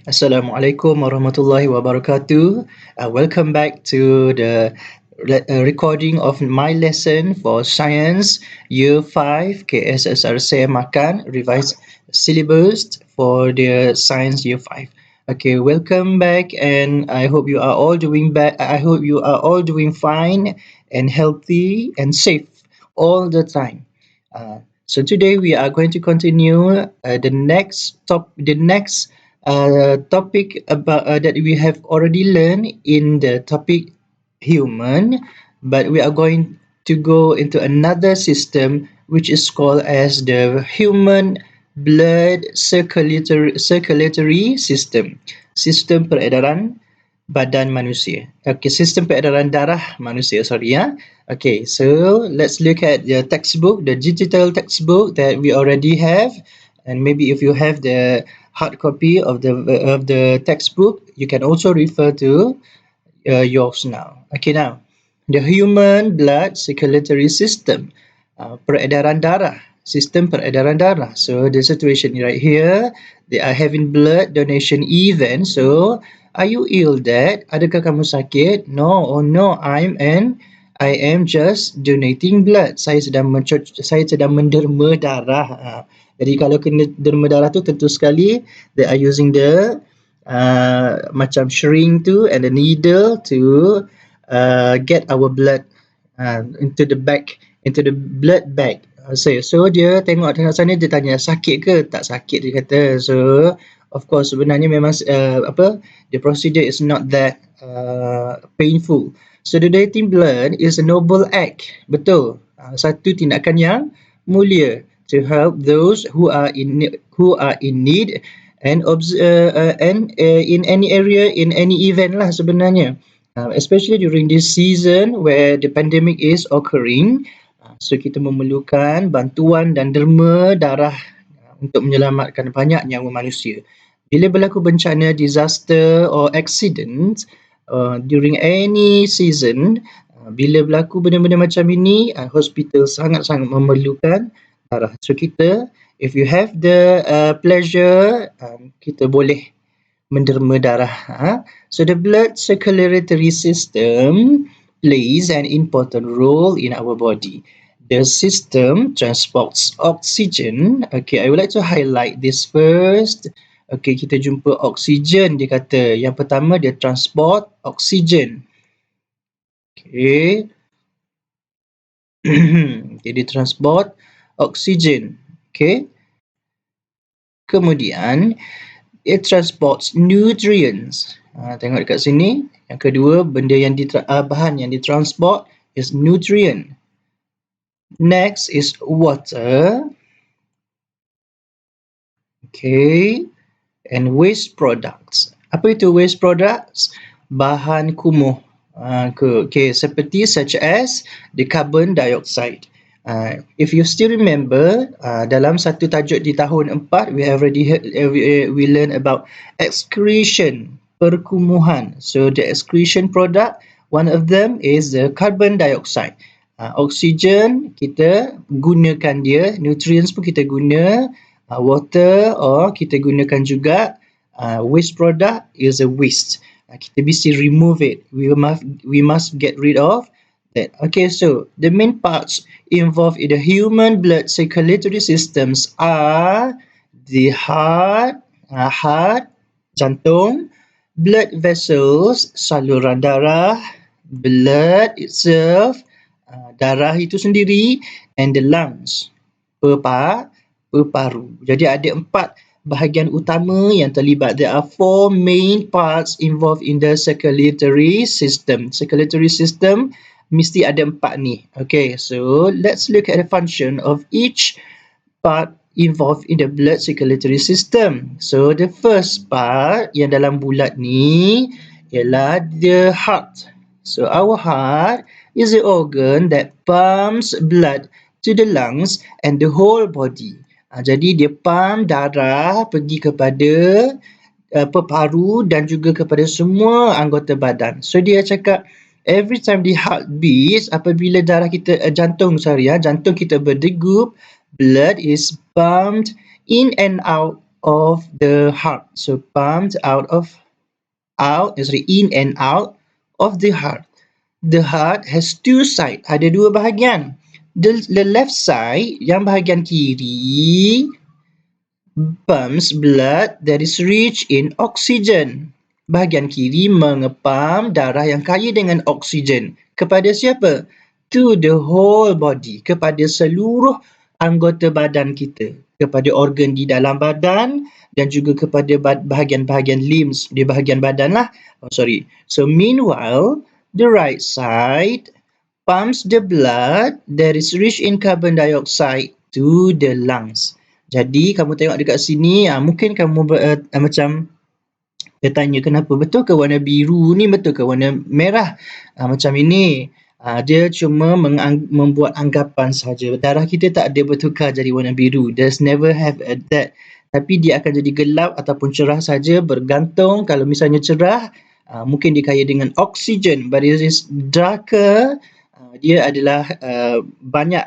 Assalamualaikum warahmatullahi wabarakatuh. Welcome back to the recording of my lesson for Science Year 5 KSSR Semakan revised syllabus for the Science Year 5. Okay, welcome back, and I hope you are all doing I hope you are all doing fine and healthy and safe all the time. So today we are going to continue the next topic about that we have already learned in the topic human, but we are going to go into another system which is called as the human blood circulatory system, sistem peredaran badan manusia. Okay, sistem peredaran darah manusia, sorry ya. Okay, so let's look at the textbook, the digital textbook that we already have, and maybe if you have the hard copy of the textbook, you can also refer to yours now. Okay, now the human blood circulatory system, peredaran darah, sistem peredaran darah. So the situation right here, they are having blood donation event. So are you ill, Dad? Adakah kamu sakit? No, oh no, I am just donating blood. Saya sedang menderma darah. Jadi kalau kena derma darah tu tentu sekali they are using the macam syring tu and the needle to get our blood into the blood bag. So dia tengok sana, dia tanya sakit ke? Tak sakit, dia kata. So of course sebenarnya memang the procedure is not that painful. So donating blood is a noble act. Betul. Satu tindakan yang mulia to help those who are in need and in any area, in any event lah sebenarnya. Especially during this season where the pandemic is occurring. So kita memerlukan bantuan dan derma darah untuk menyelamatkan banyak nyawa manusia. Bila berlaku bencana, disaster or accident during any season, bila berlaku benda-benda macam ini, hospital sangat-sangat memerlukan darah. So kita, if you have the pleasure, kita boleh menderma darah. So the blood circulatory system plays an important role in our body. The system transports oxygen. Okay, I would like to highlight this first. Okay, kita jumpa oksigen, dia kata. Yang pertama, dia transport oksigen. Okay. Dia transport oksigen. Okay. Kemudian, it transports nutrients. Tengok dekat sini. Yang kedua, bahan yang ditransport is nutrient. Next is water. Okay. And waste products. Apa itu waste products? Bahan kumuh. Okay, seperti such as the carbon dioxide. If you still remember, dalam satu tajuk di tahun 4, we learn about excretion, perkumuhan. So the excretion product, one of them is the carbon dioxide. Oksigen kita gunakan dia, nutrients pun kita guna, water or kita gunakan juga. Waste product is a waste. Kita mesti remove it. We must get rid of that. Okay, so the main parts involved in the human blood circulatory systems are the heart, jantung, blood vessels, saluran darah, blood itself, darah itu sendiri, and the lungs, paru. Jadi ada 4 bahagian utama yang terlibat. There are 4 main parts involved in the circulatory system. Circulatory system mesti ada 4 ni. Okay, so let's look at the function of each part involved in the blood circulatory system. So the first part yang dalam bulat ni ialah the heart. So our heart is the organ that pumps blood to the lungs and the whole body. Jadi dia pump darah pergi kepada paru dan juga kepada semua anggota badan. So dia cakap every time the heart beats, apabila jantung kita berdegup, blood is pumped in and out of the heart. So pumped in and out of the heart. The heart has two sides. Ada dua bahagian. The left side, yang bahagian kiri, pumps blood that is rich in oxygen. Bahagian kiri mengepam darah yang kaya dengan oksigen. Kepada siapa? To the whole body. Kepada seluruh anggota badan kita. Kepada organ di dalam badan dan juga kepada bahagian-bahagian limbs di bahagian badan lah. So meanwhile, the right side pumps the blood that is rich in carbon dioxide to the lungs. Jadi kamu tengok dekat sini, mungkin kamu macam tanya kenapa betul ke warna biru ni, betul ke warna merah? Macam ini. Dia cuma membuat anggapan saja. Darah kita tak ada bertukar jadi warna biru. There's never have that. Tapi dia akan jadi gelap ataupun cerah saja, bergantung. Kalau misalnya cerah, mungkin dia kaya dengan oksigen. But it is darker, dia adalah banyak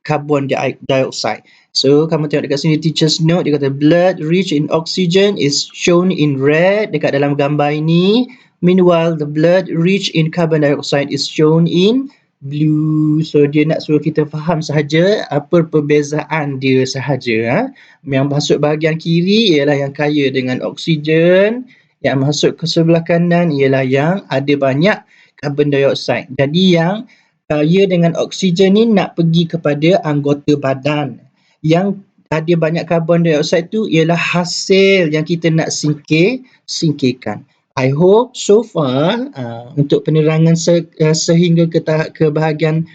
carbon dioxide. So, kamu tengok dekat sini teacher's note, dia kata blood rich in oxygen is shown in red dekat dalam gambar ini. Meanwhile, the blood rich in carbon dioxide is shown in blue. So, dia nak suruh kita faham sahaja apa perbezaan dia sahaja. Yang masuk bahagian kiri ialah yang kaya dengan oksigen. Yang masuk ke sebelah kanan ialah yang ada banyak carbon dioxide. Jadi, yang kaya dengan oksigen ni nak pergi kepada anggota badan. Yang ada banyak karbon dioksida tu ialah hasil yang kita nak singkirkan. I hope so far untuk penerangan sehingga ke bahagian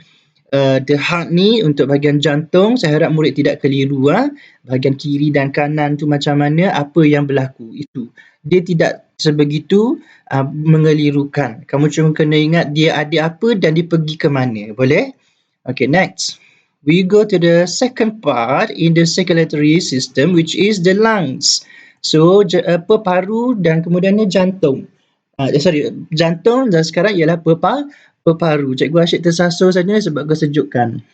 the heart ni, untuk bahagian jantung, saya harap murid tidak keliru. Bahagian kiri dan kanan tu macam mana, apa yang berlaku itu. Dia tidak sebegitu mengelirukan. Kamu cuma kena ingat dia ada apa dan dia pergi ke mana. Boleh? Okay, next. We go to the second part in the circulatory system, which is the lungs. So, paru dan kemudiannya jantung. Jantung dan sekarang ialah peparu. Cikgu asyik tersasul saja sebab kesejukan.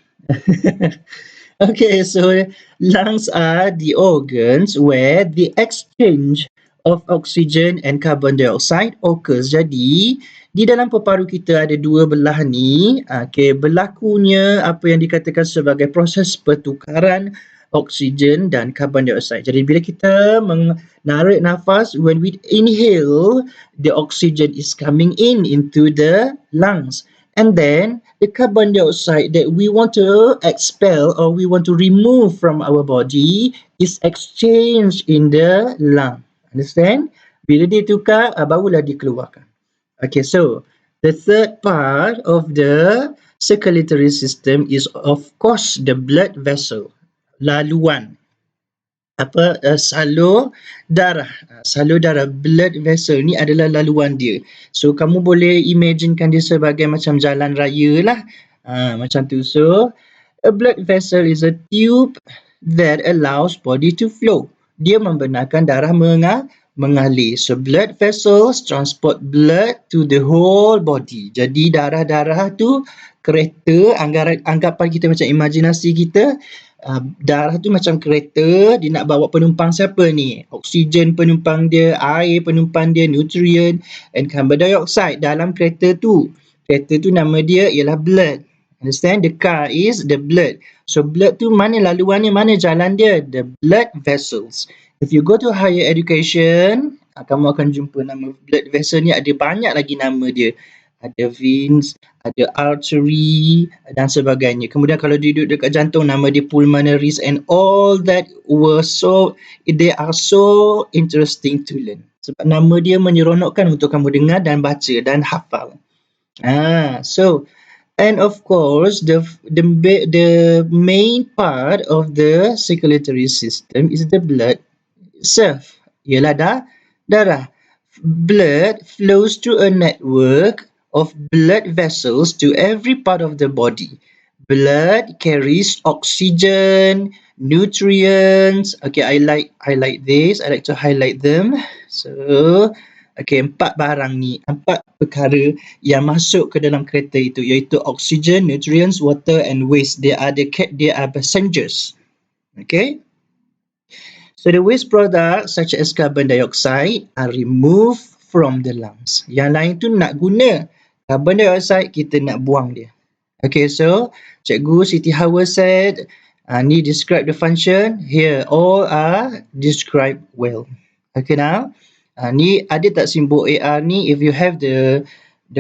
Okay, so lungs are the organs where the exchange of oxygen and carbon dioxide occurs. Jadi, di dalam peparu kita ada dua belah ni. Berlakunya apa yang dikatakan sebagai proses pertukaran oksigen dan carbon dioxide. Jadi, bila kita menarik nafas, when we inhale, the oxygen is coming into the lungs. And then, the carbon dioxide that we want to expel or we want to remove from our body is exchanged in the lung. Understand? Bila dia tukar, barulah dikeluarkan. Okay, so the third part of the circulatory system is of course the blood vessel, laluan. Salur darah. Salur darah, blood vessel ni adalah laluan dia. So, kamu boleh imaginekan dia sebagai macam jalan raya lah. Macam tu. So, a blood vessel is a tube that allows body to flow. Dia membenarkan darah mengalir. So, blood vessels transport blood to the whole body. Jadi, darah-darah tu kereta, anggapan kita macam imajinasi kita, darah tu macam kereta, dia nak bawa penumpang siapa ni? Oksigen penumpang dia, air penumpang dia, nutrient and carbon dioxide dalam kereta tu. Kereta tu nama dia ialah blood. Understand? The car is the blood. So blood tu mana laluannya, mana jalan dia? The blood vessels. If you go to higher education, kamu akan jumpa nama blood vessel ni, ada banyak lagi nama dia. Ada veins, ada artery dan sebagainya. Kemudian kalau dia duduk dekat jantung, nama dia pulmonaries and all that they are so interesting to learn. Sebab nama dia menyeronokkan untuk kamu dengar dan baca dan hafal. And of course, the main part of the circulatory system is the blood itself. Ialah darah. Blood flows through a network of blood vessels to every part of the body. Blood carries oxygen, nutrients. Okay, I like this. I like to highlight them. So, okay, 4 perkara yang masuk ke dalam kereta itu, iaitu oxygen, nutrients, water and waste. They are passengers. Okay. So the waste products such as carbon dioxide are removed from the lungs. Yang lain tu nak guna. Carbon dioxide kita nak buang dia. Okay, so Cikgu Siti Hawa said, ni describe the function. Here, all are described well. Okay, now, ni ada tak simbol AR ni? If you have the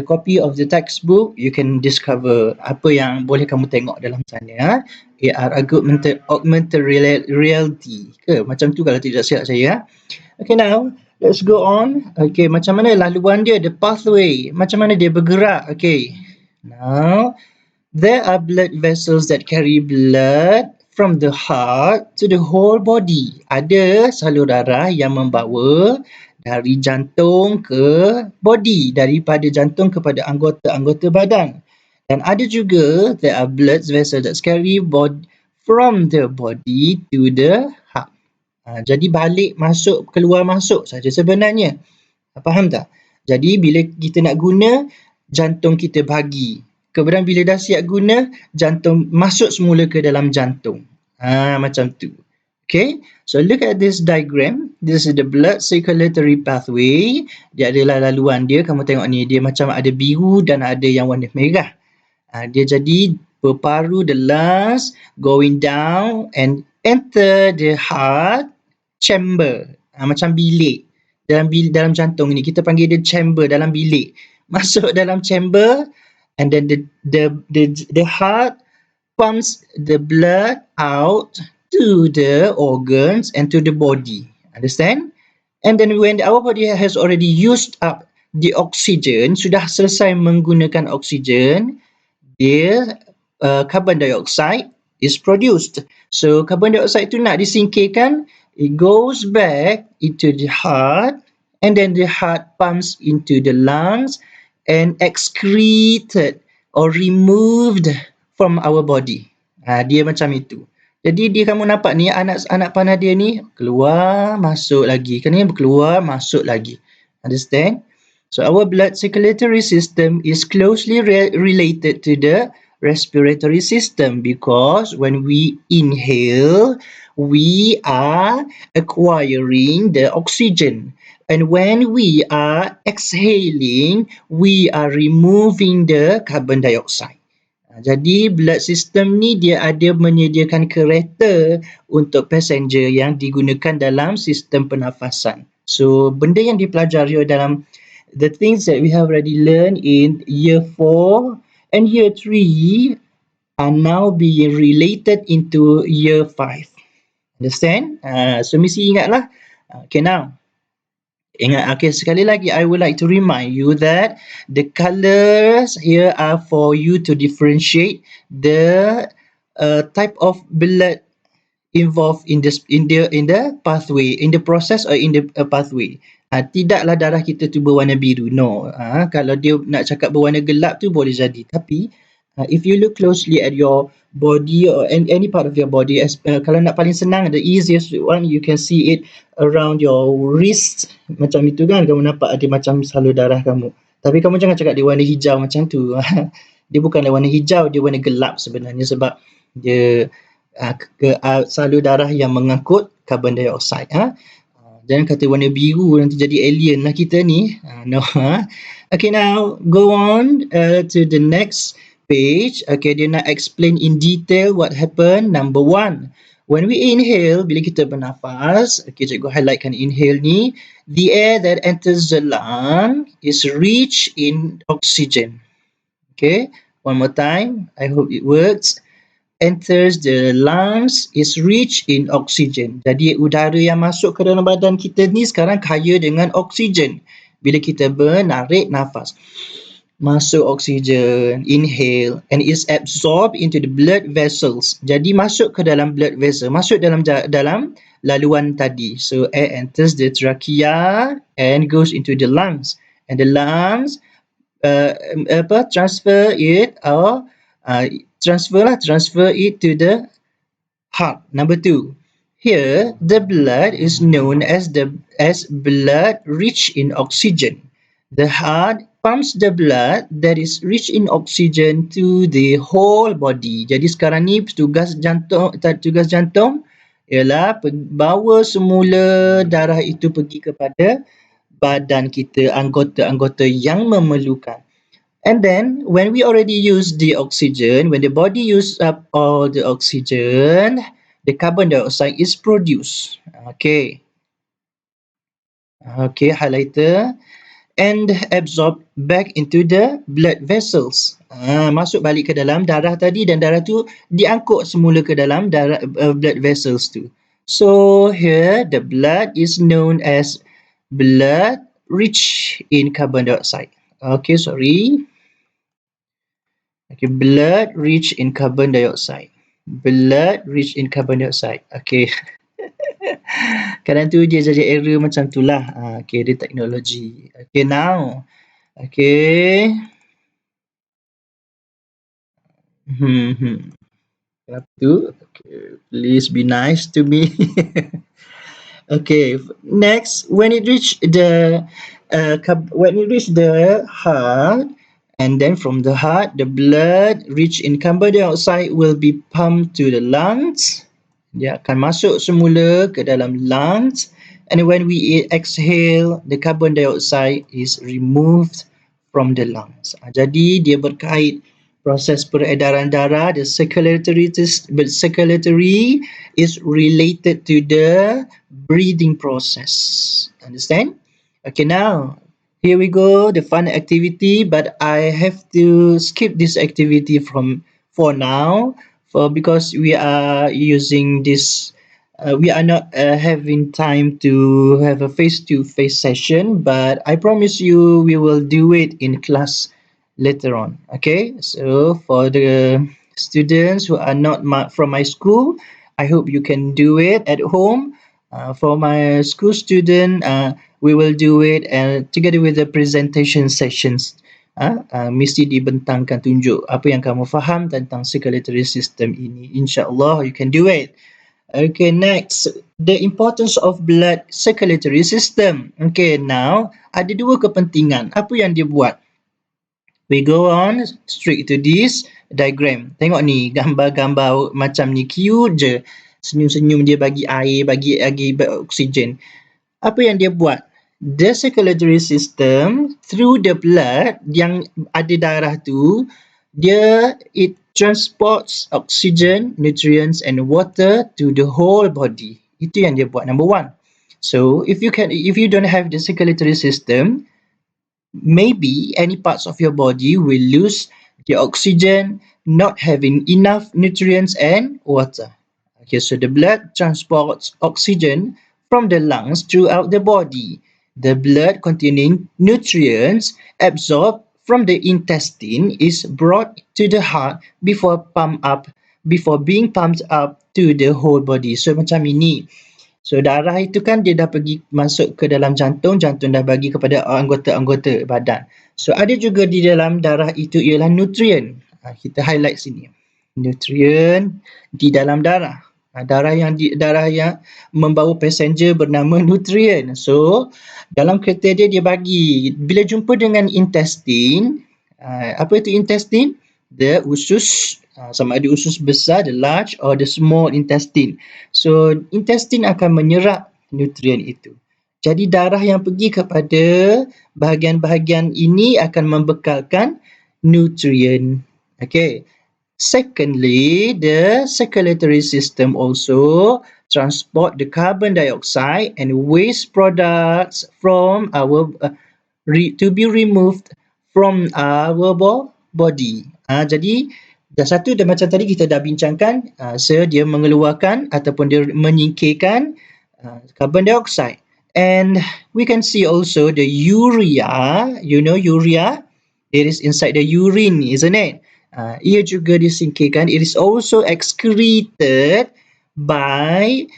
copy of the textbook, you can discover apa yang boleh kamu tengok dalam sana. AR, augmented reality ke? Macam tu kalau tidak silap saya. Okay, now, let's go on. Okay, macam mana laluan dia, the pathway. Macam mana dia bergerak. Okay, now, there are blood vessels that carry blood from the heart to the whole body. Ada salur darah yang membawa dari jantung ke body, daripada jantung kepada anggota-anggota badan. Dan ada juga there are blood vessels that carry from the body to the heart. Jadi balik masuk, keluar masuk saja sebenarnya. Faham tak? Jadi bila kita nak guna, jantung kita bagi. Kemudian bila dah siap guna, jantung masuk semula ke dalam jantung. Macam tu. Okay, so look at this diagram. This is the blood circulatory pathway. Dia adalah laluan dia. Kamu tengok ni, dia macam ada biru dan ada yang warna merah. Dia jadi berparu the lungs, going down and enter the heart chamber. Macam bilik. Dalam jantung ni, kita panggil dia chamber, dalam bilik. Masuk dalam chamber, and then the heart pumps the blood out to the organs and to the body. Understand? And then when our body has already used up the oxygen, sudah selesai menggunakan oksigen, dia carbon dioxide is produced. So carbon dioxide tu nak disingkirkan, it goes back into the heart, and then the heart pumps into the lungs and excreted or removed from our body. Dia macam itu. Jadi dia, kamu nampak ni, anak panah dia ni keluar masuk lagi. Kan ni keluar masuk lagi. Understand? So our blood circulatory system is closely related to the respiratory system, because when we inhale, we are acquiring the oxygen. And when we are exhaling, we are removing the carbon dioxide. Jadi blood system ni dia ada menyediakan kereta untuk passenger yang digunakan dalam sistem pernafasan. So benda yang dipelajari dalam the things that we have already learned in year 4 and year 3 are now being related into year 5. Understand? So mesti ingatlah. Okay, now. Ingat, okay, sekali lagi, I would like to remind you that the colours here are for you to differentiate the type of blood involved in the pathway, in the process or in the pathway. Tidaklah darah kita tu berwarna biru. No. Kalau dia nak cakap berwarna gelap tu boleh jadi. Tapi if you look closely at your body or any part of your body, kalau nak paling senang, the easiest one, you can see it around your wrist. Macam itu kan, kamu nampak ada macam salur darah kamu. Tapi kamu jangan cakap dia warna hijau macam tu. Dia bukanlah warna hijau, dia warna gelap sebenarnya, sebab dia salur darah yang mengangkut carbon dioxide. Jangan kata warna biru, nanti jadi alien lah kita ni. No. Okay, now go on to the next page. Okay, dia nak explain in detail what happened. Number 1, when we inhale, bila kita bernafas, okay, cikgu highlightkan inhale ni, the air that enters the lung is rich in oxygen. Okay, one more time, I hope it works. Enters the lungs is rich in oxygen. Jadi udara yang masuk ke dalam badan kita ni sekarang kaya dengan oksigen. Bila kita menarik nafas, masuk oksigen, inhale, and is absorbed into the blood vessels. Jadi masuk ke dalam blood vessel, masuk dalam laluan tadi. So air enters the trachea and goes into the lungs, and the lungs transfer it to the heart. Number 2, here the blood is known as blood rich in oxygen. The heart pumps the blood that is rich in oxygen to the whole body. Jadi sekarang ni tugas jantung ialah bawa semula darah itu pergi kepada badan kita, anggota-anggota yang memerlukan. And then, when we already use the oxygen, when the body use up all the oxygen, the carbon dioxide is produced. Okay. Okay, highlighter. And absorb back into the blood vessels. Masuk balik ke dalam darah tadi dan darah tu diangkut semula ke dalam darah blood vessels tu. So here the blood is known as blood rich in carbon dioxide. Okay, sorry. Okay, blood rich in carbon dioxide. Blood rich in carbon dioxide. Okay. Kadang tu dia jadi error macam tu lah. Okay, dia teknologi. Okay, now. Okay. Kenapa tu? Okay, please be nice to me. Okay, next, when it reach the heart, and then from the heart, the blood rich in carbon dioxide will be pumped to the lungs. Dia akan masuk semula ke dalam lungs, and when we exhale, the carbon dioxide is removed from the lungs. Jadi dia berkait proses peredaran darah. The circulatory is related to the breathing process. Understand? Okay, now here we go, the fun activity, but I have to skip this activity for now, because we are using this. We are not having time to have a face-to-face session, but I promise you we will do it in class later on. Okay, so for the students who are not from my school, I hope you can do it at home. For my school student, we will do it together with the presentation sessions. Mesti dibentangkan, tunjuk apa yang kamu faham tentang circulatory system ini. InsyaAllah you can do it. Okay, next, the importance of blood circulatory system. Okay, now ada dua kepentingan. Apa yang dia buat? We go on straight to this diagram. Tengok ni, gambar-gambar macam ni cute je. Senyum-senyum dia bagi air, bagi oksigen. Apa yang dia buat? The circulatory system, through the blood yang ada darah tu, it transports oxygen, nutrients and water to the whole body. Itu yang dia buat, number one. So if you don't have the circulatory system, maybe any parts of your body will lose the oxygen, not having enough nutrients and water. Okay, so the blood transports oxygen from the lungs throughout the body. The blood containing nutrients absorbed from the intestine is brought to the heart before being pumped up to the whole body. So macam ini. So darah itu kan dia dah pergi masuk ke dalam jantung dah bagi kepada anggota-anggota badan. So ada juga di dalam darah itu ialah nutrien. Kita highlight sini. Nutrien di dalam darah. Darah yang membawa passenger bernama nutrien. So dalam kereta dia bagi, bila jumpa dengan intestine, apa itu intestine? The usus, sama ada usus besar, the large or the small intestine. So intestine akan menyerap nutrien itu. Jadi darah yang pergi kepada bahagian-bahagian ini akan membekalkan nutrien. Okay. Secondly, the circulatory system also transport the carbon dioxide and waste products from to be removed from our body. Jadi satu dah macam tadi kita dah bincangkan, dia mengeluarkan ataupun dia menyingkirkan carbon dioxide. And we can see also the urea. You know urea? It is inside the urine, isn't it? Ia juga disingkirkan. It is also excreted by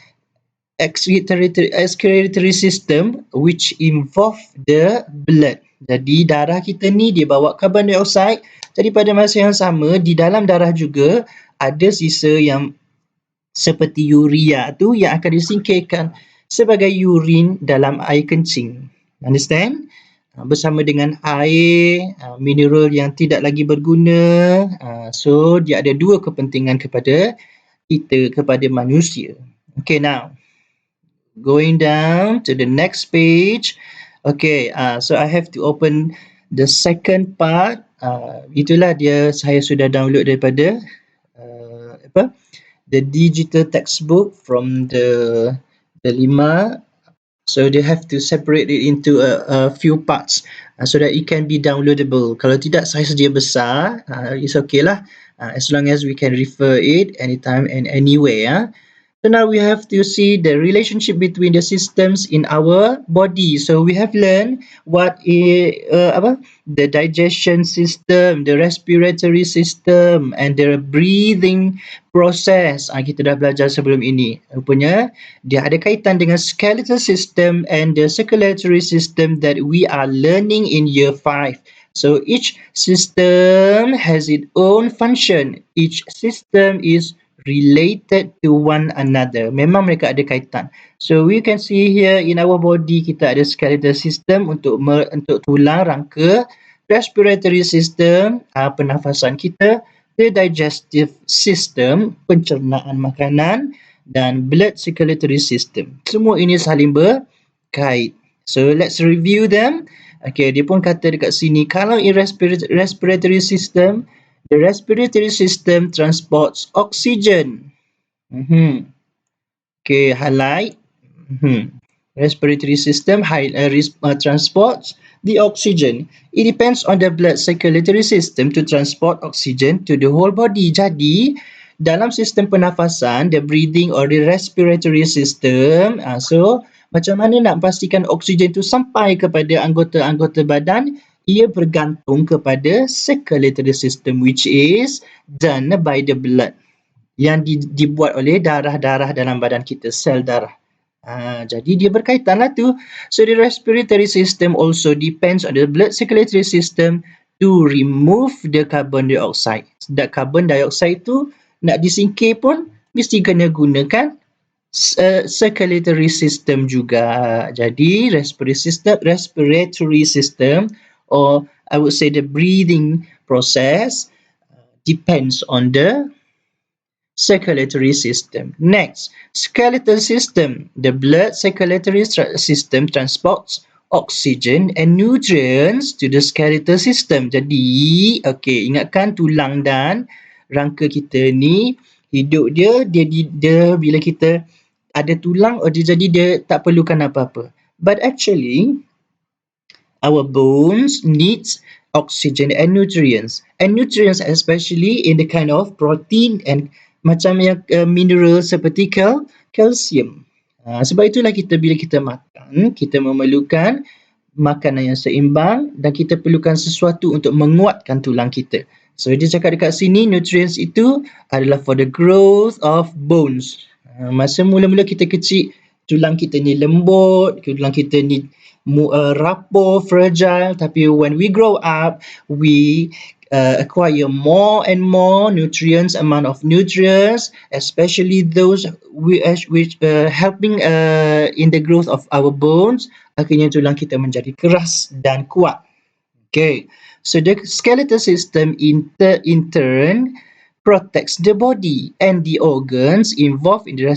excretory system which involve the blood. Jadi darah kita ni dia bawa carbon dioxide. Jadi pada masa yang sama di dalam darah juga ada sisa yang seperti urea tu yang akan disingkirkan sebagai urin dalam air kencing. Understand? Bersama dengan air, mineral yang tidak lagi berguna. So dia ada dua kepentingan kepada kita, kepada manusia. Okay, now going down to the next page. Okay, so I have to open the second part. Itulah dia, saya sudah download daripada apa? The digital textbook from the lima. So they have to separate it into a few parts so that it can be downloadable. Kalau tidak, saiz dia besar, it's okay lah. As long as we can refer it anytime and anywhere. So now we have to see the relationship between the systems in our body. So we have learned what is the digestion system, the respiratory system, and the breathing process. Kita dah belajar sebelum ini. Rupanya dia ada kaitan dengan skeletal system and the circulatory system that we are learning in year 5. So each system has its own function. Each system is related to one another. Memang mereka ada kaitan. So we can see here in our body kita ada skeletal system untuk tulang rangka, respiratory system pernafasan kita, the digestive system pencernaan makanan, dan blood circulatory system. Semua ini saling berkait. So let's review them. Okay, dia pun kata dekat sini, kalau in respiratory system, the respiratory system transports oxygen. Okay, highlight. Respiratory system transports the oxygen. It depends on the blood circulatory system to transport oxygen to the whole body. Jadi, dalam sistem pernafasan, the breathing or the respiratory system, so macam mana nak pastikan oksigen itu sampai kepada anggota-anggota badan? Ia bergantung kepada circulatory system, which is done by the blood, yang dibuat oleh darah-darah dalam badan kita, sel darah. Jadi dia berkaitanlah tu. So the respiratory system also depends on the blood circulatory system to remove the carbon dioxide. That carbon dioxide tu nak disingkir pun mesti kena gunakan circulatory system juga. Jadi respiratory system, or I would say the breathing process, depends on the circulatory system. Next, skeletal system. The blood circulatory system transports oxygen and nutrients to the skeletal system. Jadi, ingatkan tulang dan rangka kita ni, hidup dia bila kita ada tulang, jadi dia tak perlukan apa-apa. But actually, our bones needs oxygen and nutrients. And nutrients especially in the kind of protein and macam yang mineral seperti calcium. Sebab itulah bila kita makan, kita memerlukan makanan yang seimbang dan kita perlukan sesuatu untuk menguatkan tulang kita. So dia cakap dekat sini, nutrients itu adalah for the growth of bones. Masa mula-mula kita kecil, tulang kita ni lembut, tulang kita ni rapuh, fragile. Tapi when we grow up, we acquire more and more amount of nutrients, especially those which helping in the growth of our bones. Akhirnya tulang kita menjadi keras dan kuat. Okay, so the skeletal system in turn protects the body and the organs involved in the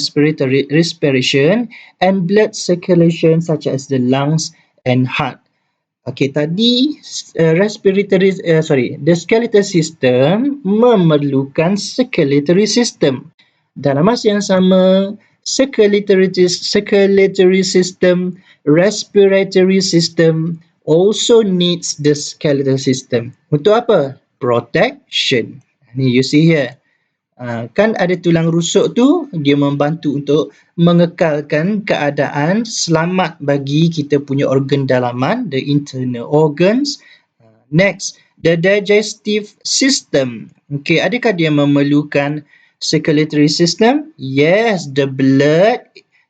respiration and blood circulation, such as the lungs and heart. Okay, tadi the skeletal system memerlukan circulatory system. Dalam masa yang sama, circulatory system, respiratory system also needs the skeletal system. Untuk apa? Protection. Ni you see here. Kan ada tulang rusuk tu, dia membantu untuk mengekalkan keadaan selamat bagi kita punya organ dalaman, the internal organs. Next, the digestive system. Okay, adakah dia memerlukan circulatory system? Yes, the blood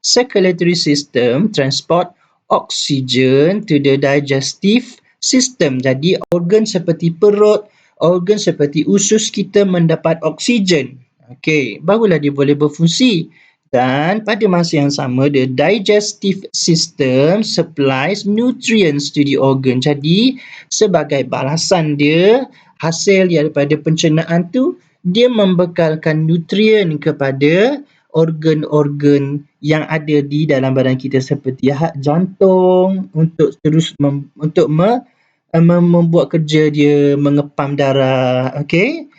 circulatory system transport oxygen to the digestive system. Jadi organ seperti perut, organ seperti usus kita mendapat oksigen. Okey, barulah dia boleh berfungsi. Dan pada masa yang sama, the digestive system supplies nutrients to the organ. Jadi, sebagai balasan dia, hasil daripada pencernaan tu, dia membekalkan nutrien kepada organ-organ yang ada di dalam badan kita seperti jantung untuk terus membuat kerja dia, mengepam darah. Okay,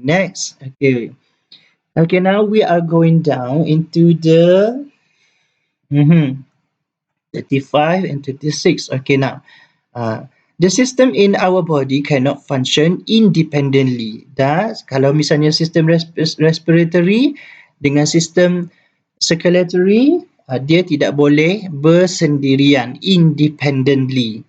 next. Okay, now we are going down into the 35 and 36. Okay, now the system in our body cannot function independently. Kalau misalnya sistem respiratory dengan sistem circulatory, dia tidak boleh bersendirian, independently.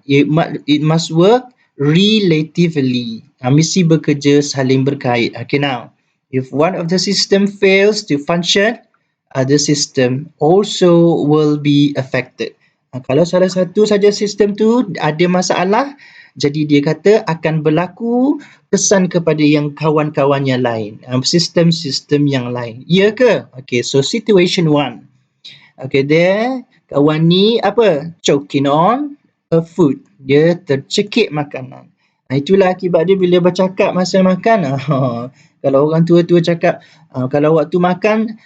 It must work relatively. Mesti bekerja saling berkait. Okay, now, if one of the system fails to function, other system also will be affected. Kalau salah satu saja sistem tu ada masalah, jadi dia kata akan berlaku kesan kepada yang kawan-kawan yang lain, sistem-sistem yang lain. Ya ke? Okay, so situation 1. Okay, there, kawan ni apa? Choking on a food. Dia tercekik makanan. Itulah akibat dia bila bercakap masa makan. Kalau orang tua-tua cakap, kalau waktu makan,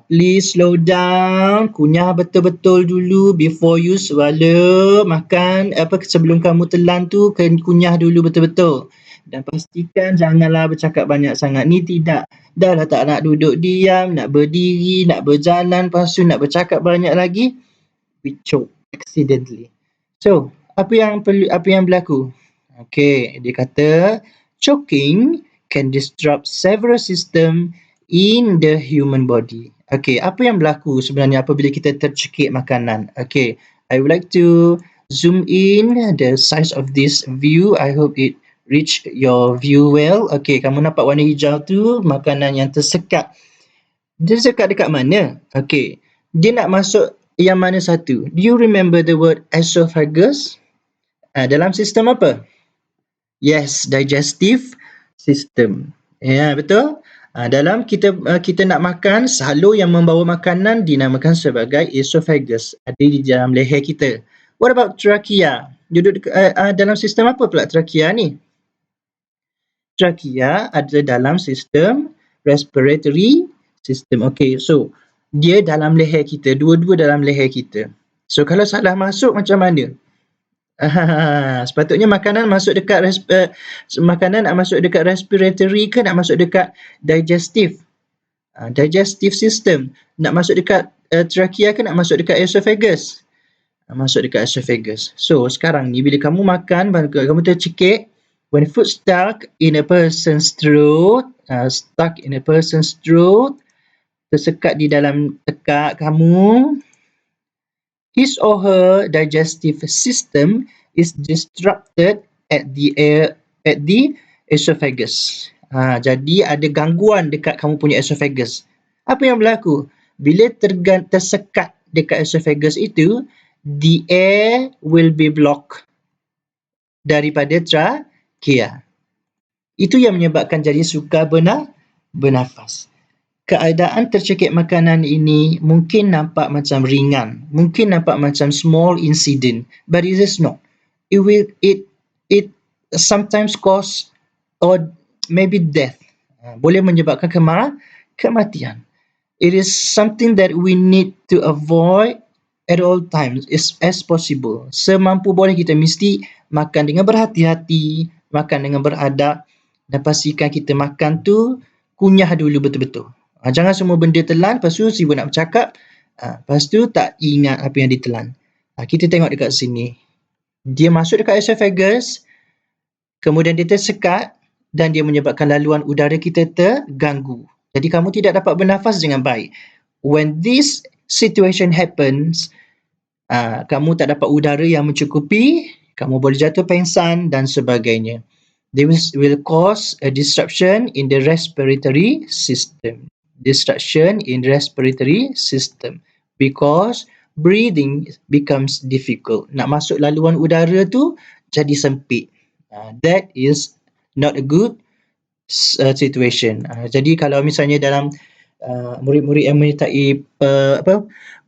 please slow down, kunyah betul-betul dulu before you swallow. Makan sebelum kamu telan tu, kunyah dulu betul-betul. Dan pastikan janganlah bercakap banyak sangat. Ni tidak. Dah lah tak nak duduk diam, nak berdiri, nak berjalan, lepas tu nak bercakap banyak lagi, we choke accidentally. So, apa yang berlaku? Okay, dia kata choking can disrupt several system in the human body. Okay, apa yang berlaku sebenarnya apabila kita tercekik makanan? Okay, I would like to zoom in the size of this view. I hope it reach your view well. Okay, kamu nampak warna hijau tu, makanan yang tersekat. Dia sekat dekat mana? Okay, dia nak masuk yang mana satu? Do you remember the word esophagus? Dalam sistem apa? Yes, digestive system. Ya, betul. Dalam kita nak makan, salur yang membawa makanan dinamakan sebagai esophagus. Ada di dalam leher kita. What about trachea? Duduk dalam sistem apa pula trachea ni? Trachea ada dalam sistem respiratory system. Okay, so dia dalam leher kita, dua-dua dalam leher kita. So kalau salah masuk macam mana? Sepatutnya makanan masuk dekat makanan nak masuk dekat respiratory ke nak masuk dekat digestive? Digestive system. Nak masuk dekat trachea ke nak masuk dekat esophagus? Masuk dekat esophagus. So sekarang ni bila kamu makan, kamu tercekik, when food stuck in a person's throat, tersekat di dalam tekak kamu, his or her digestive system is disrupted at the esophagus. Jadi ada gangguan dekat kamu punya esophagus. Apa yang berlaku? Bila tersekat dekat esophagus itu, the air will be blocked daripada trachea. Itu yang menyebabkan jadi sukar bernafas. Keadaan tercekik makanan ini mungkin nampak macam ringan, mungkin nampak macam small incident, but it is not. It sometimes cause or maybe death. Boleh menyebabkan kematian. It is something that we need to avoid at all times as possible. Semampu boleh kita mesti makan dengan berhati-hati, makan dengan beradab, dan pastikan kita makan tu kunyah dulu betul-betul. Jangan semua benda telan, lepas tu sibuk nak bercakap, lepas tu tak ingat apa yang ditelan. Kita tengok dekat sini. Dia masuk dekat esophagus, kemudian dia tersekat dan dia menyebabkan laluan udara kita terganggu. Jadi kamu tidak dapat bernafas dengan baik. When this situation happens, kamu tak dapat udara yang mencukupi, kamu boleh jatuh pengsan dan sebagainya. This will cause a disruption in the respiratory system. Because breathing becomes difficult. Nak masuk laluan udara tu jadi sempit. That is not a good situation. Jadi kalau misalnya dalam murid-murid yang menyertai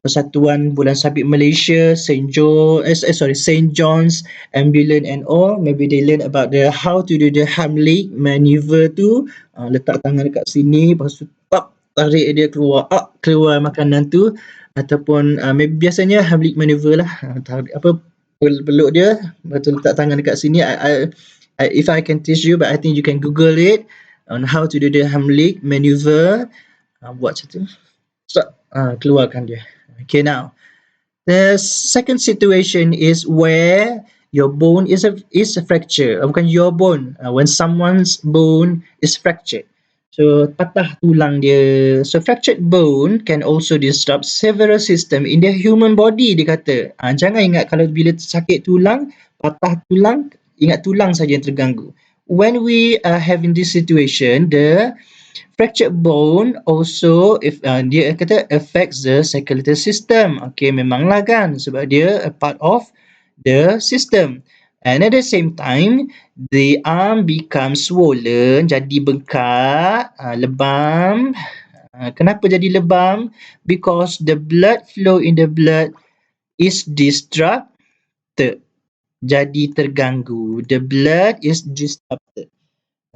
Persatuan Bulan Sabit Malaysia, Saint John's Ambulance and all, maybe they learn about how to do the Heimlich maneuver tu. Letak tangan dekat sini, lepas tu tarik dia keluar, keluar makanan tu, ataupun biasanya Heimlich maneuver lah, tarik peluk dia, betul letak tangan dekat sini. If I can teach you, but I think you can Google it on how to do the Heimlich maneuver. Buat macam tu, keluarkan dia. Okay, now the second situation is where your bone is a fracture. Bukan your bone. When someone's bone is fractured. So patah tulang dia. So fractured bone can also disrupt several system in the human body, dia kata. Jangan ingat kalau bila sakit tulang, patah tulang, ingat tulang saja yang terganggu. When we are having this situation, the fractured bone also, if dia kata affects the circulatory system. Okay, memanglah kan, sebab dia a part of the system. And at the same time, the arm becomes swollen, jadi bengkak, lebam. Kenapa jadi lebam? Because the blood flow in the blood is disrupted. Jadi terganggu. The blood is disrupted.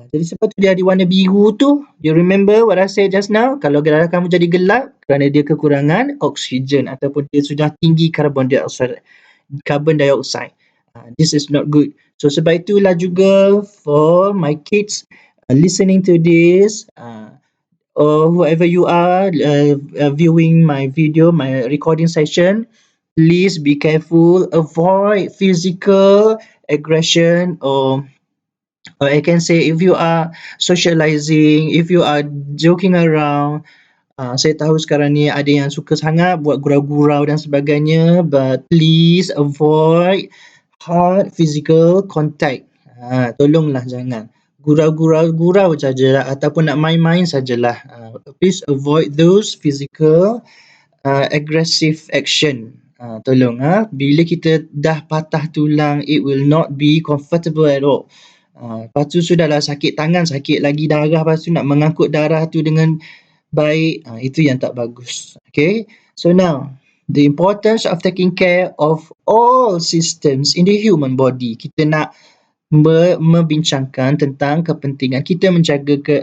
Jadi sebab tu dia ada warna biru tu. You remember what I said just now? Kalau darah kamu jadi gelap kerana dia kekurangan oksigen ataupun dia sudah tinggi carbon dioxide. This is not good. So sebab itulah juga for my kids listening to this, or whoever you are viewing my video, my recording session, please be careful. Avoid physical aggression, or I can say if you are socializing, if you are joking around. Saya tahu sekarang ni ada yang suka sangat buat gurau-gurau dan sebagainya, but please avoid hard physical contact. Tolonglah jangan. Gurau-gurau sajalah ataupun nak main-main sajalah. Please avoid those physical aggressive action. Tolong. Bila kita dah patah tulang, it will not be comfortable at all. Lepas tu sudahlah sakit tangan, sakit lagi darah, lepas tu nak mengangkut darah tu dengan baik, itu yang tak bagus. Okay, so now the importance of taking care of all systems in the human body. Kita nak membincangkan tentang kepentingan kita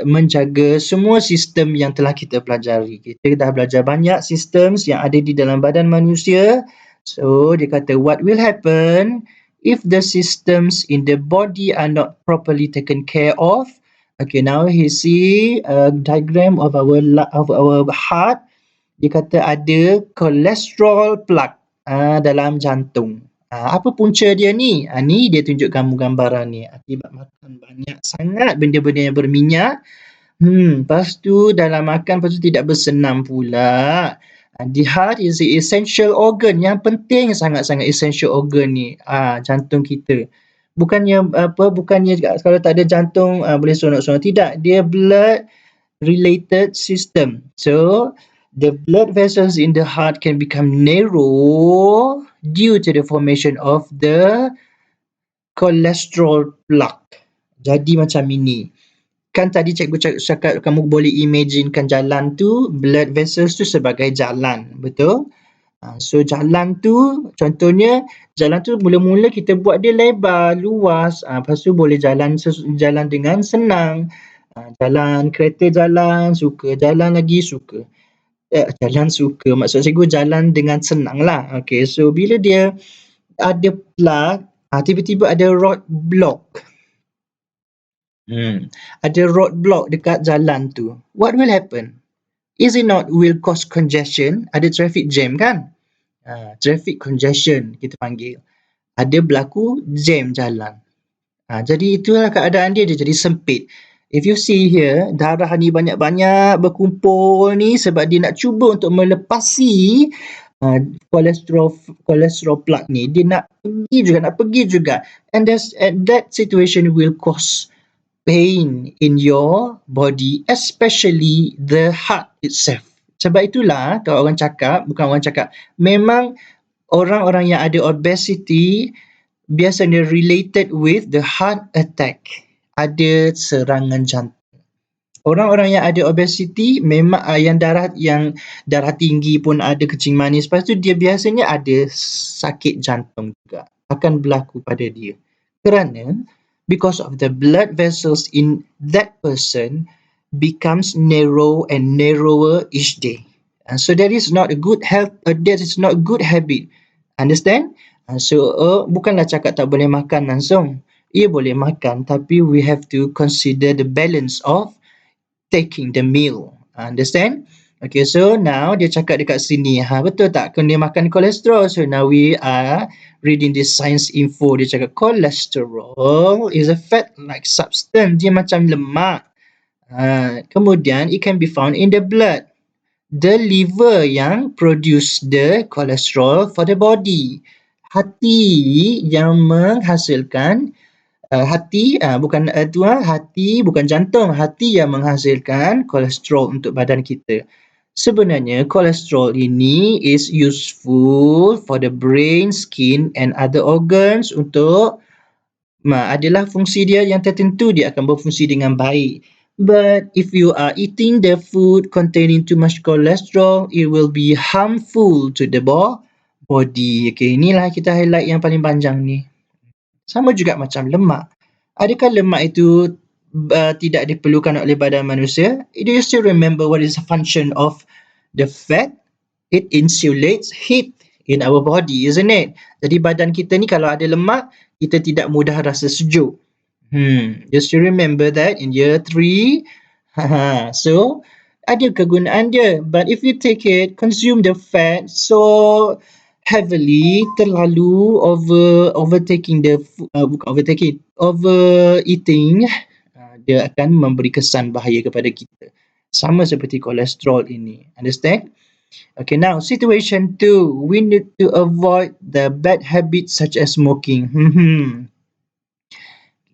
menjaga semua sistem yang telah kita pelajari. Kita dah belajar banyak systems yang ada di dalam badan manusia. So dia kata what will happen if the systems in the body are not properly taken care of. Okay, now he see a diagram of our heart. Dia kata ada cholesterol plaque dalam jantung. Apa punca dia ni? Ni dia tunjuk kamu gambaran ni. Akibat makan banyak sangat benda-benda yang berminyak. Lepas tu dalam makan, lepas tu tidak bersenam pula. The heart is the essential organ. Yang penting sangat-sangat essential organ ni. Jantung kita. Bukannya kalau tak ada jantung boleh sonok-sonok. Tidak. Dia blood related system. So the blood vessels in the heart can become narrow due to the formation of the cholesterol plaque. Jadi macam ini. Kan tadi cikgu cakap kamu boleh imaginekan jalan tu, blood vessels tu sebagai jalan. Betul? So jalan tu, contohnya jalan tu mula-mula kita buat dia lebar, luas. Lepas tu boleh jalan dengan senang. Jalan kereta jalan, suka. Jalan lagi suka. Jalan suka. Maksud cikgu jalan dengan senang lah. Okay, so bila dia ada plug, tiba-tiba ada road block. Ada road block dekat jalan tu. What will happen? Is it not will cause congestion? Ada traffic jam kan? Traffic congestion kita panggil. Ada berlaku jam jalan. Jadi itulah keadaan dia jadi sempit. If you see here, darah ni banyak-banyak berkumpul ni sebab dia nak cuba untuk melepasi cholesterol plaque ni. Dia nak pergi juga. And that situation will cause pain in your body, especially the heart itself. Sebab itulah kalau orang cakap, memang orang-orang yang ada obesity biasanya related with the heart attack. Ada serangan jantung. Orang-orang yang ada obesity memang yang darah tinggi pun ada, kencing manis, lepas tu dia biasanya ada sakit jantung juga akan berlaku pada dia. Kerana because of the blood vessels in that person becomes narrow and narrower each day. So that is not a good health. That is not a good habit. Understand? Bukanlah cakap tak boleh makan langsung. Ia boleh makan, tapi we have to consider the balance of taking the meal. Understand? Okay, so now dia cakap dekat sini, betul tak? Kena makan kolesterol. So now we are reading this science info. Dia cakap cholesterol is a fat-like substance. Dia macam lemak. Kemudian it can be found in the blood. The liver yang produce the cholesterol for the body. Hati yang menghasilkan hati bukan jantung, hati yang menghasilkan kolesterol untuk badan kita. Sebenarnya kolesterol ini is useful for the brain, skin and other organs untuk adalah fungsi dia yang tertentu, dia akan berfungsi dengan baik. But if you are eating the food containing too much cholesterol, it will be harmful to the body. Okay, inilah kita highlight yang paling panjang ni. Sama juga macam lemak. Adakah lemak itu tidak diperlukan oleh badan manusia? Do you still remember what is the function of the fat? It insulates heat in our body, isn't it? Jadi badan kita ni kalau ada lemak, kita tidak mudah rasa sejuk. Just to remember that in year 3. So, ada kegunaan dia. But if you take it, consume the fat so heavily, terlalu overtaking the overeating, dia akan memberi kesan bahaya kepada kita. Sama seperti kolesterol ini. Understand? Okay, now situation 2. We need to avoid the bad habits such as smoking.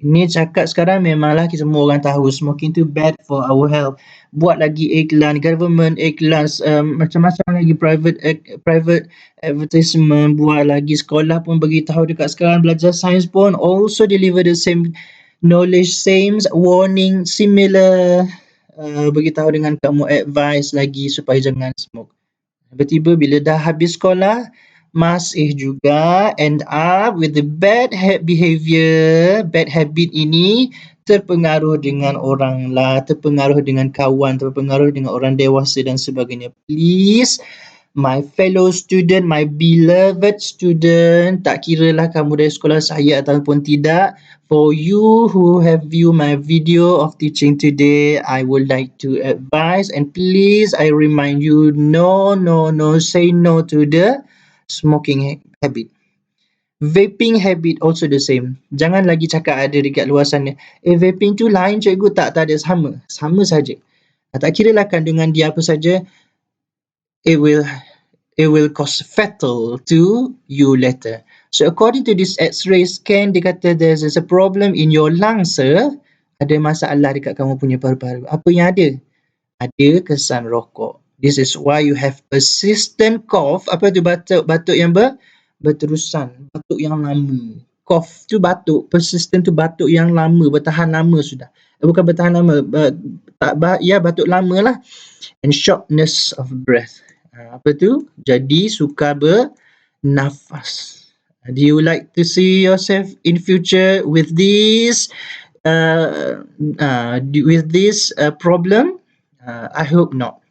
Ini cakap sekarang memanglah kita semua orang tahu smoking tu bad for our health. Buat lagi iklan, government iklan, macam-macam lagi private advertisement, buat lagi sekolah pun beritahu dekat sekarang belajar sains pun also deliver the same knowledge, same warning, similar beritahu dengan kamu advice lagi supaya jangan smoke. Tiba-tiba bila dah habis sekolah, masih juga end up with the bad behavior, bad habit ini terpengaruh dengan orang lah, terpengaruh dengan kawan, terpengaruh dengan orang dewasa dan sebagainya. Please, my fellow student, my beloved student, tak kiralah kamu dari sekolah saya ataupun tidak, for you who have viewed my video of teaching today, I would like to advise and please I remind you, no, say no to the smoking habit. Vaping habit also the same. Jangan lagi cakap ada dekat luar sana, vaping tu lain cikgu, tak ada, sama saja. Tak kiralah kandungan dia apa saja, it will cause fatal to you later. So according to this X-ray scan, dia kata there's a problem in your lungs, sir. Ada masalah dekat kamu punya paru-paru. Apa yang ada? Ada kesan rokok. This is why you have persistent cough. Apa tu batuk yang berterusan, batuk yang lama. Cough tu batuk, persistent tu batuk yang lama, bertahan lama sudah. Bukan bertahan lama, batuk lama lah. And shortness of breath. Apa tu? Jadi suka bernafas. Do you like to see yourself in future with this problem? I hope not.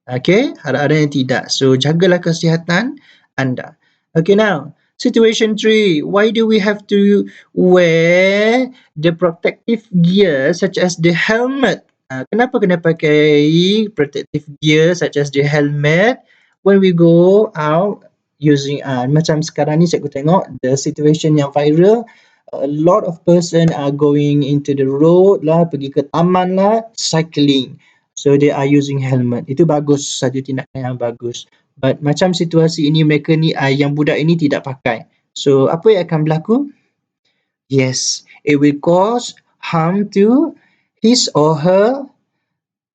Okay, harap-harapnya tidak. So jagalah kesihatan anda. Okay, now situation 3. Why do we have to wear the protective gear such as the helmet? Kenapa kena pakai protective gear such as the helmet when we go out using macam sekarang ni cikgu tengok the situation yang viral, a lot of person are going into the road lah, pergi ke taman lah, cycling. So they are using helmet. Itu bagus, satu tindakan yang bagus. But macam situasi ini, mereka ni yang budak ini tidak pakai. So apa yang akan berlaku? Yes, it will cause harm to his or her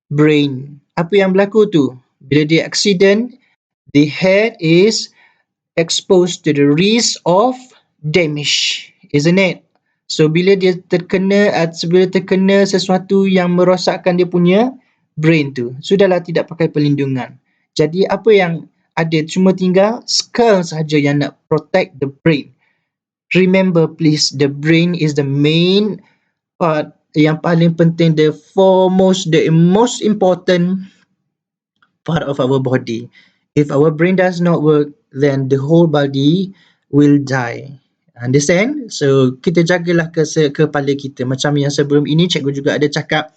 brain. Apa yang berlaku tu? Bila dia accident, the head is exposed to the risk of damage, isn't it? So bila dia terkena sesuatu yang merosakkan dia punya brain tu, sudahlah tidak pakai perlindungan. Jadi apa yang ada, cuma tinggal skull saja yang nak protect the brain. Remember please, the brain is the main part yang paling penting, the most important part of our body. If our brain does not work, then the whole body will die. Understand? So kita jagalah kepala kita. Macam yang sebelum ini cikgu juga ada cakap,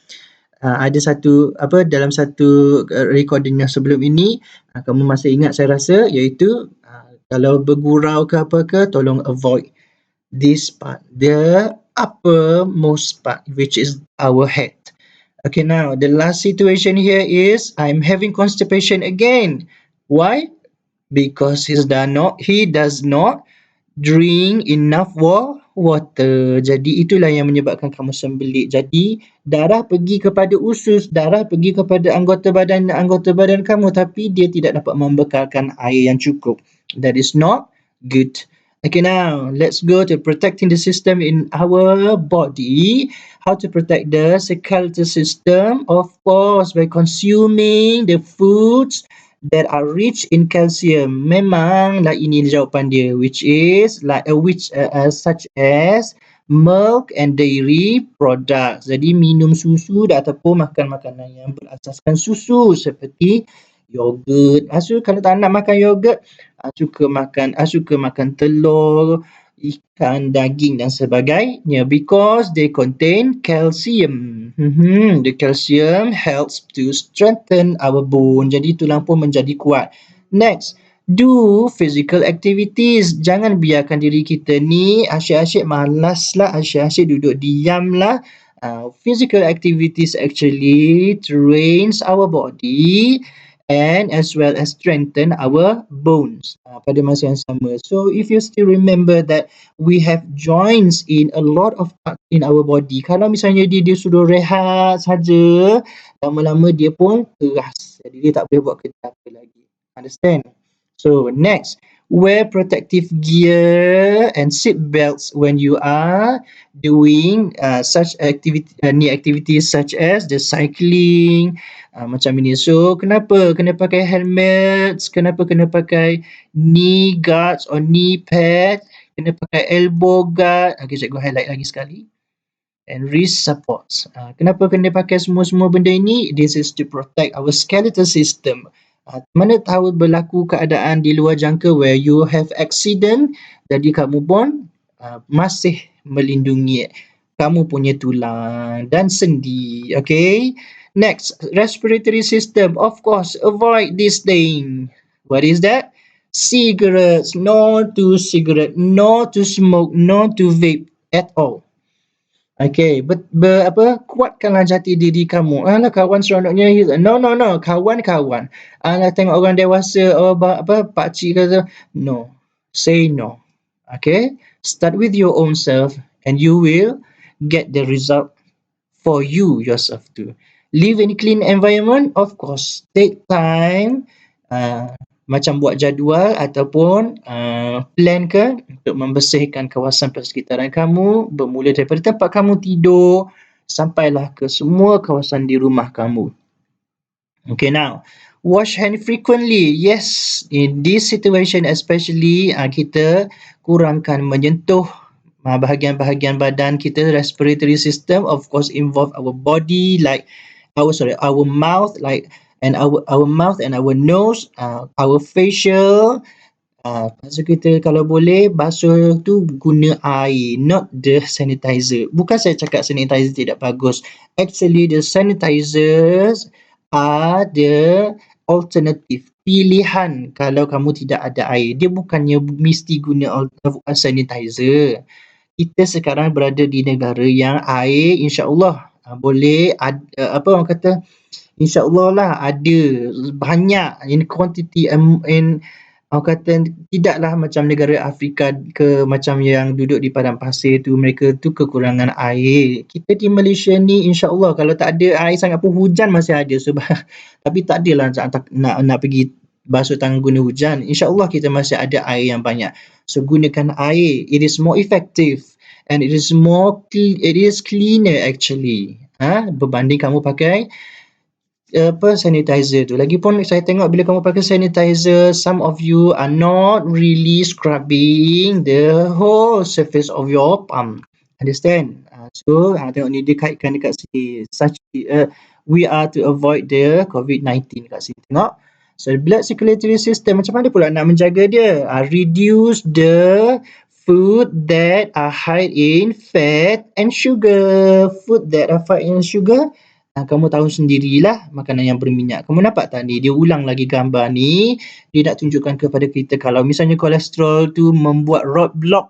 ada satu dalam satu recording yang sebelum ini, kamu masih ingat saya rasa, iaitu kalau bergurau ke apa ke, tolong avoid this part, the uppermost part, which is our head. Okay, now the last situation here is I'm having constipation again. Why? Because he does not drink enough water. Jadi itulah yang menyebabkan kamu sembelit. Jadi darah pergi kepada usus, darah pergi kepada anggota badan kamu, tapi dia tidak dapat membekalkan air yang cukup. That is not good. Okay, now let's go to protecting the system in our body. How to protect the skeletal system? Of course, by consuming the foods that are rich in calcium. Memanglah ini jawapan dia, which is such as milk and dairy products. Jadi minum susu ataupun makan makanan yang berasaskan susu seperti yogurt. Kalau tak nak makan yogurt, suka makan telur, ikan, daging dan sebagainya, because they contain calcium. The calcium helps to strengthen our bone. Jadi tulang pun menjadi kuat. Next, do physical activities. Jangan biarkan diri kita ni asyik-asyik malas lah, asyik-asyik duduk diam lah. Physical activities actually trains our body and as well as strengthen our bones pada masa yang sama. So if you still remember that we have joints in a lot of parts in our body, kalau misalnya dia suruh rehat saja, lama-lama dia pun keras, jadi dia tak boleh buat kerja apa lagi. Understand? So next, wear protective gear and seat belts when you are doing such activities such as the cycling, macam ini. So kenapa kena pakai helmets, kenapa kena pakai knee guards or knee pad, kena pakai elbow guard. Okay, cikgu highlight lagi sekali. And wrist supports. Kenapa kena pakai semua benda ini? This is to protect our skeletal system. Mana tahu berlaku keadaan di luar jangka where you have accident, jadi kamu pun masih melindungi kamu punya tulang dan sendi. Okay. Next, respiratory system. Of course, avoid this thing. What is that? Cigarettes. No to cigarette. No to smoke. No to vape at all. Okay, kuatkanlah jati diri kamu. Alah, kawan seronoknya. No. Kawan-kawan. Alah, tengok orang dewasa, pakcik kata. No. Say no. Okay? Start with your own self and you will get the result for you yourself too. Live in a clean environment, of course. Take time, macam buat jadual ataupun plan ke untuk membersihkan kawasan persekitaran kamu, bermula daripada tempat kamu tidur sampailah ke semua kawasan di rumah kamu. Okay, now wash hand frequently. Yes, in this situation especially, kita kurangkan menyentuh bahagian-bahagian badan kita. Respiratory system of course involve our body, like our mouth, and our mouth and our nose, our facial. So kita kalau boleh basuh tu guna air, not the sanitizer. Bukan saya cakap sanitizer tidak bagus. Actually the sanitizers are the alternative, pilihan kalau kamu tidak ada air. Dia bukannya mesti guna sanitizer. Kita sekarang berada di negara yang air insya-Allah boleh orang kata insya-Allah lah ada banyak in quantity, orang kata tidaklah macam negara Afrika ke macam yang duduk di padang pasir tu, mereka tu kekurangan air. Kita di Malaysia ni insya-Allah kalau tak ada air sangat pun hujan masih ada sebab tapi tak adalah nak pergi basuh tangan guna hujan. InsyaAllah kita masih ada air yang banyak. So gunakan air. It is more effective and it is cleaner actually. Berbanding kamu pakai sanitizer tu. Lagipun saya tengok bila kamu pakai sanitizer, some of you are not really scrubbing the whole surface of your palm. Understand? So tengok ni dia kaitkan dekat sini. We are to avoid the COVID-19 kat sini. Tengok. So blood circulatory system macam mana pula nak menjaga dia? Reduce the food that are high in fat and sugar. Food that are high in sugar. Kamu tahu sendirilah makanan yang berminyak. Kamu nampak tak ni? Dia ulang lagi gambar ni. Dia nak tunjukkan kepada kita kalau misalnya kolesterol tu membuat roadblock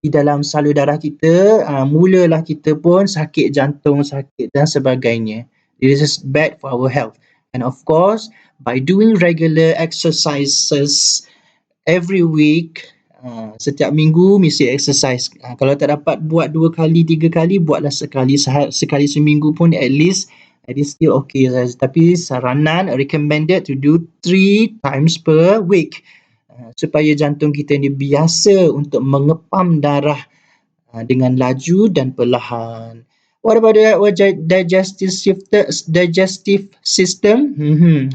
di dalam salur darah kita, mulalah kita pun sakit jantung, sakit dan sebagainya. This is bad for our health. And of course, by doing regular exercises every week, setiap minggu mesti exercise. Kalau tak dapat buat 2 kali, 3 kali, buatlah sekali seminggu pun at least it is still okay. Tapi saranan recommended to do 3 times per week. Supaya jantung kita ni biasa untuk mengepam darah dengan laju dan perlahan. What about the digestive system?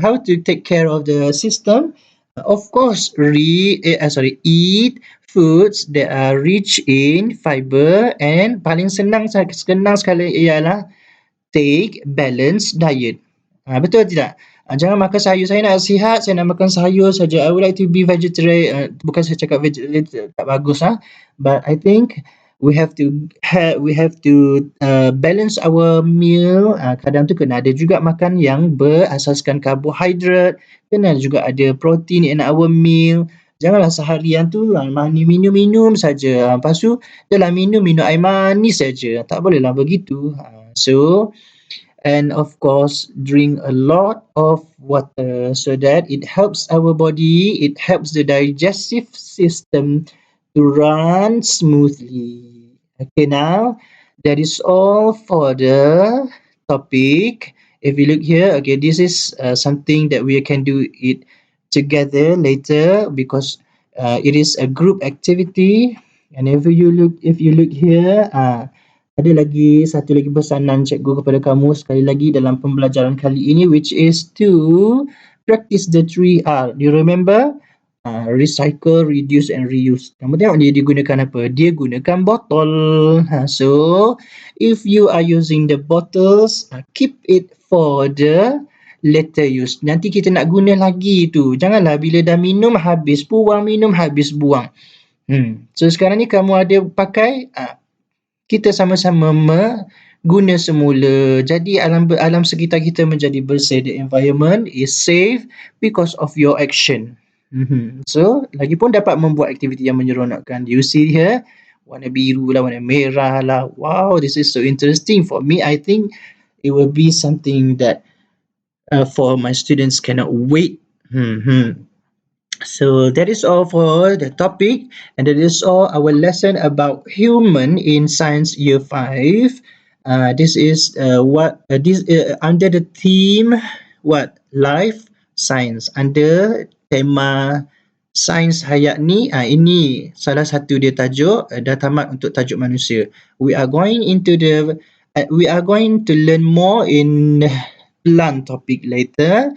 How to take care of the system? Of course, eat foods that are rich in fiber, and paling senang sekali ialah take balanced diet. Betul tidak? Jangan makan sayur. Saya nak sihat, saya nak makan sayur saja. I would like to be vegetarian. Bukan saya cakap vegetarian tak bagus, but I think we have to balance our meal. Kadang tu kena ada juga makan yang berasaskan karbohidrat, kena juga ada protein in our meal. Janganlah seharian tu minum saja. Lepas tu dalam minum air manis saja. Tak bolehlah begitu. And of course, drink a lot of water so that it helps our body, it helps the digestive system to run smoothly. Okay, now that is all for the topic. If you look here, okay, this is something that we can do it together later because it is a group activity. And if you look here, ada lagi satu lagi pesanan cikgu kepada kamu sekali lagi dalam pembelajaran kali ini, which is to practice the 3R. Do you remember? Recycle, reduce and reuse. Kamu tengok dia gunakan apa? Dia gunakan botol. So, if you are using the bottles, keep it for the later use. Nanti kita nak guna lagi tu. Janganlah bila dah minum habis buang, minum habis buang. So, sekarang ni kamu ada pakai, kita sama-sama guna semula. Jadi alam sekitar kita menjadi bersih. The environment is safe because of your action. So, lagipun dapat membuat aktiviti yang menyeronokkan. You see here, warna biru lah, warna merah lah. Wow, this is so interesting. For me, I think it will be something that for my students cannot wait. So that is all for the topic, and that is all our lesson about human in science year 5. This is under the theme life science, under tema sains hayat ni. Ini salah satu dia tajuk, dah tamat untuk tajuk manusia. We are going to learn more in plant topic later.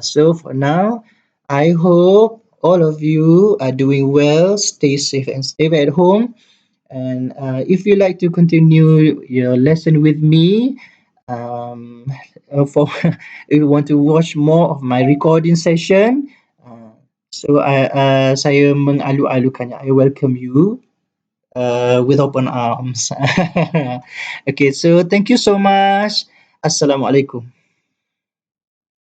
So for now, I hope all of you are doing well, stay safe and stay at home. And if you like to continue your lesson with me, if you want to watch more of my recording session, saya mengalu-alukannya. I welcome you with open arms. Okay, so thank you so much. Assalamualaikum.